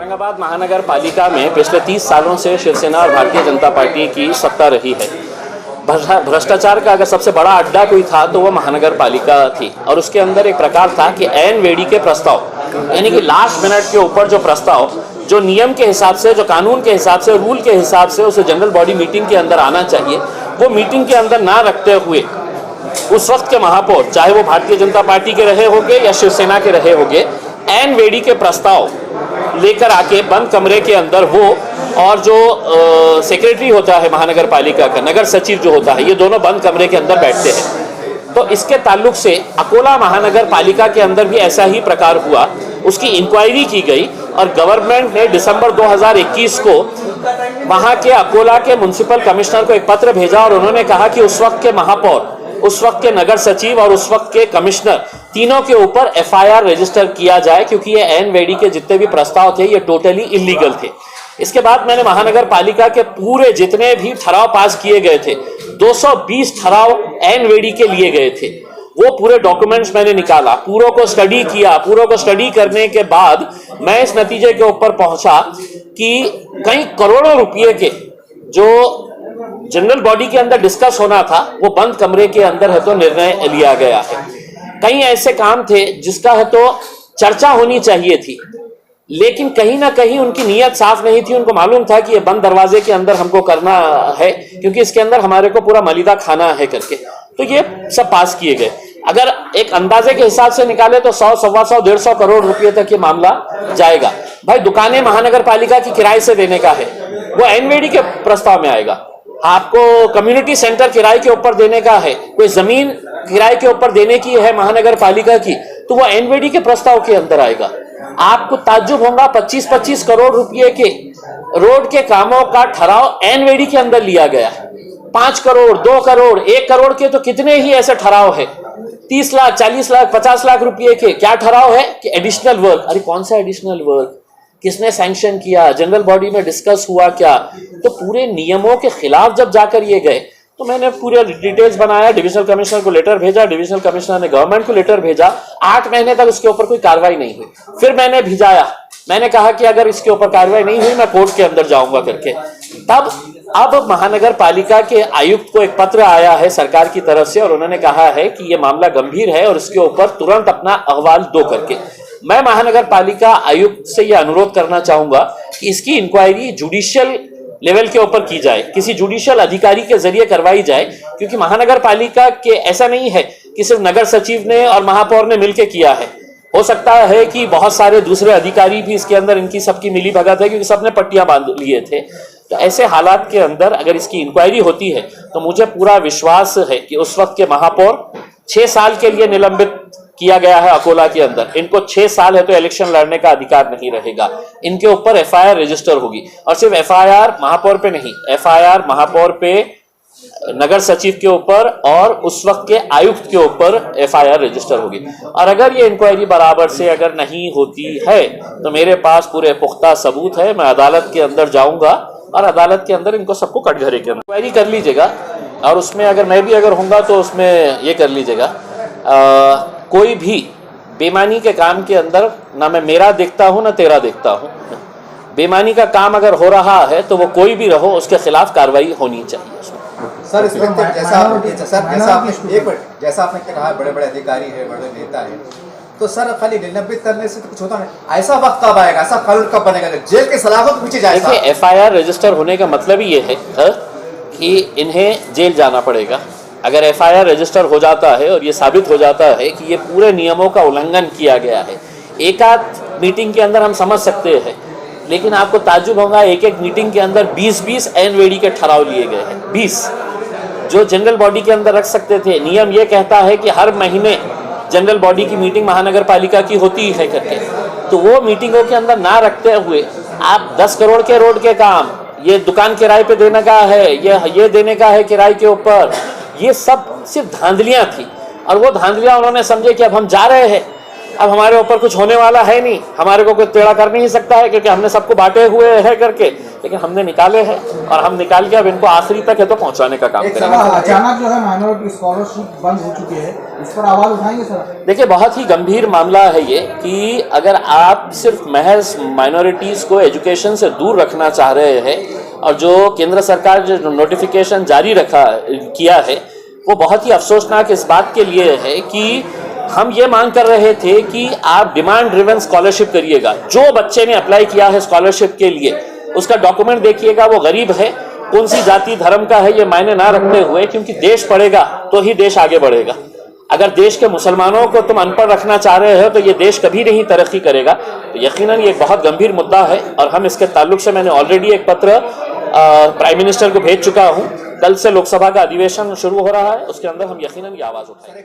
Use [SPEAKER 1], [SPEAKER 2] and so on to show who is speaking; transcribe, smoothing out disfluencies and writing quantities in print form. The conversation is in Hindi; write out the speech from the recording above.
[SPEAKER 1] औरंगाबाद महानगर पालिका में पिछले 30 सालों से शिवसेना और भारतीय जनता पार्टी की सत्ता रही है। भ्रष्टाचार का अगर सबसे बड़ा अड्डा कोई था तो वो महानगर पालिका थी और उसके अंदर एक प्रकार था कि ऐन वेड़ी के प्रस्ताव, यानी कि लास्ट मिनट के ऊपर जो प्रस्ताव जो नियम के हिसाब से, जो कानून के हिसाब से, रूल के हिसाब से उसे जनरल बॉडी मीटिंग के अंदर आना चाहिए, वो मीटिंग के अंदर ना रखते हुए उस वक्त के महापौर, चाहे वो भारतीय जनता पार्टी के रहे होंगे या शिवसेना के रहे होंगे, ऐन वेड़ी के प्रस्ताव लेकर आके बंद कमरे के अंदर वो और जो सेक्रेटरी होता है महानगर पालिका का, नगर सचिव जो होता है, ये दोनों बंद कमरे के अंदर बैठते हैं। तो इसके ताल्लुक से अकोला महानगर पालिका के अंदर भी ऐसा ही प्रकार हुआ। उसकी इंक्वायरी की गई और गवर्नमेंट ने दिसंबर 2021 को वहां के अकोला के म्युनिसिपल कमिश्नर को एक पत्र भेजा और उन्होंने कहा कि उस वक्त के महापौर, उस वक्त के नगर सचिव और उस वक्त के कमिश्नर, तीनों के ऊपर एफआईआर रजिस्टर किया जाए क्योंकि ये ऐन वेड़ी के जितने भी प्रस्ताव थे ये टोटली इलीगल थे। इसके बाद मैंने महानगर पालिका के पूरे जितने भी ठराव पास किए गए थे, 220 ठराव ऐन वेड़ी के लिए गए थे, वो पूरे डॉक्यूमेंट्स मैंने निकाला, पूरों को स्टडी किया। पूरों को स्टडी करने के बाद मैं इस नतीजे के ऊपर पहुंचा कि कई करोड़ों रुपये के जो जनरल बॉडी के अंदर डिस्कस होना था वो बंद कमरे के अंदर है तो निर्णय लिया गया है। कई ऐसे काम थे जिसका है तो चर्चा होनी चाहिए थी, लेकिन कहीं ना कहीं उनकी नीयत साफ नहीं थी। उनको मालूम था कि ये बंद दरवाजे के अंदर हमको करना है क्योंकि इसके अंदर हमारे को पूरा मलिदा खाना है करके, तो ये सब पास किए गए। अगर एक अंदाजे के हिसाब से निकाले तो 100, 125, 150 करोड़ रुपए तक ये मामला जाएगा। भाई दुकानें महानगर पालिका की किराए से देने का है, वो एनवेडी के प्रस्ताव में आएगा। आपको कम्युनिटी सेंटर किराए के ऊपर देने का है, कोई जमीन किराए के ऊपर देने की है महानगर पालिका की, तो वो एनवेडी के प्रस्ताव के अंदर आएगा। आपको ताज्जुब होगा, 25-25 करोड़ रुपए के रोड के कामों का ठराव एनवेडी के अंदर लिया गया है। 5 करोड़, 2 करोड़, 1 करोड़ के तो कितने ही ऐसे ठराव है। 30 लाख, 40 लाख, 50 लाख रुपए के क्या ठराव है कि एडिशनल वर्क। अरे कौन सा एडिशनल वर्क, किसने सैंक्शन किया, जनरल बॉडी में डिस्कस हुआ क्या? तो पूरे नियमों के खिलाफ जब जाकर ये गए तो मैंने पूरे डिटेल्स बनाया, डिविजनल कमिश्नर को लेटर भेजा, डिविजनल कमिश्नर ने गवर्नमेंट को लेटर भेजा। 8 महीने तक उसके ऊपर कोई कार्रवाई नहीं हुई। फिर मैंने भिजाया, मैंने कहा कि अगर इसके ऊपर कार्रवाई नहीं हुई मैं कोर्ट के अंदर जाऊंगा करके। तब अब महानगर पालिका के आयुक्त को एक पत्र आया है सरकार की तरफ से और उन्होंने कहा है कि यह मामला गंभीर है और इसके ऊपर तुरंत अपना अहवाल दो करके। मैं महानगर पालिका आयुक्त से यह अनुरोध करना चाहूंगा कि इसकी इंक्वायरी जुडिशियल लेवल के ऊपर की जाए, किसी जुडिशियल अधिकारी के जरिए करवाई जाए, क्योंकि महानगर पालिका के ऐसा नहीं है कि सिर्फ नगर सचिव ने और महापौर ने मिलकर किया है। हो सकता है कि बहुत सारे दूसरे अधिकारी भी इसके अंदर, इनकी सबकी मिली भगत है क्योंकि सबने पट्टियां बांध लिए थे। तो ऐसे हालात के अंदर अगर इसकी इंक्वायरी होती है तो मुझे पूरा विश्वास है कि उस वक्त के महापौर 6 साल के लिए निलंबित किया गया है अकोला के अंदर, इनको 6 साल है तो इलेक्शन लड़ने का अधिकार नहीं रहेगा। इनके ऊपर एफआईआर रजिस्टर होगी और सिर्फ एफआईआर महापौर पे नहीं, एफआईआर महापौर पे, नगर सचिव के ऊपर और उस वक्त के आयुक्त के ऊपर एफआईआर रजिस्टर होगी। और अगर ये इंक्वायरी बराबर से अगर नहीं होती है तो मेरे पास पूरे पुख्ता सबूत है, मैं अदालत के अंदर जाऊंगा और अदालत के अंदर इनको सबको कटघरे के अंदर इंक्वायरी कर लीजिएगा और उसमें अगर मैं भी अगर होऊंगा तो उसमें ये कर लीजिएगा, कोई भी बेईमानी के काम के अंदर ना मैं मेरा देखता हूं ना तेरा देखता हूं। बेईमानी का काम अगर हो रहा है तो वो कोई भी रहो, उसके खिलाफ कार्रवाई होनी चाहिए।
[SPEAKER 2] सर इसमें जैसा आपने कहा बड़े बड़े अधिकारी है, बड़े नेता है, तो सर खाली निलंबित करने से तो कुछ होता नहीं। ऐसा वक्त कब आएगा, ऐसा कानून कब बनेगा, जेल के सलाखों के पीछे जाएगा?
[SPEAKER 1] देखिए, एफआईआर रजिस्टर होने का मतलब ही ये है कि इन्हें जेल जाना पड़ेगा। अगर एफआईआर रजिस्टर हो जाता है और ये साबित हो जाता है कि ये पूरे नियमों का उल्लंघन किया गया है, एक आध मीटिंग के अंदर हम समझ सकते हैं, लेकिन आपको ताज्जुब होगा एक मीटिंग के अंदर 20-20 एनवेडी के ठराव लिए गए हैं। 20 जो जनरल बॉडी के अंदर रख सकते थे। नियम ये कहता है कि हर महीने जनरल बॉडी की मीटिंग महानगर पालिका की होती है करके, तो वो मीटिंगों के अंदर ना रखते हुए आप 10 करोड़ के रोड के काम, ये दुकान किराए पे देने का है, ये देने का है किराए के ऊपर, ये सब सिर्फ धांधलियां थी। और वो धांधलियां उन्होंने समझे कि अब हम जा रहे हैं अब हमारे ऊपर कुछ होने वाला है नहीं, हमारे को कोई टेढ़ा कर नहीं सकता है, क्योंकि हमने सबको बांटे हुए है करके, लेकिन हमने निकाले हैं और हम निकाल के अब इनको आखिरी तक है तो पहुंचाने का काम
[SPEAKER 2] एक
[SPEAKER 1] करेंगे।
[SPEAKER 2] सवाल
[SPEAKER 3] अचानक जो है माइनॉरिटी स्कॉलरशिप बंद हो चुकी है, इस पर आवाज उठाएंगे सर?
[SPEAKER 1] देखिए, बहुत ही गंभीर मामला है ये कि अगर आप सिर्फ महज माइनॉरिटीज को एजुकेशन से दूर रखना चाह रहे हैं और जो केंद्र सरकार जो नोटिफिकेशन जारी किया है वो बहुत ही अफसोसनाक इस बात के लिए है कि हम ये मांग कर रहे थे कि आप डिमांड ड्रिवन स्कॉलरशिप करिएगा। जो बच्चे ने अप्लाई किया है स्कॉलरशिप के लिए उसका डॉक्यूमेंट देखिएगा, वो गरीब है, कौन सी जाति धर्म का है ये मायने ना रखते हुए, क्योंकि देश पढ़ेगा तो ही देश आगे बढ़ेगा। अगर देश के मुसलमानों को तुम अनपढ़ रखना चाह रहे हो तो ये देश कभी नहीं तरक्की करेगा। तो यकीनन ये एक बहुत गंभीर मुद्दा है और हम इसके ताल्लुक से मैंने ऑलरेडी एक पत्र प्राइम मिनिस्टर को भेज चुका हूं। कल से लोकसभा का अधिवेशन शुरू हो रहा है, उसके अंदर हम यकीनन ये आवाज उठाएंगे।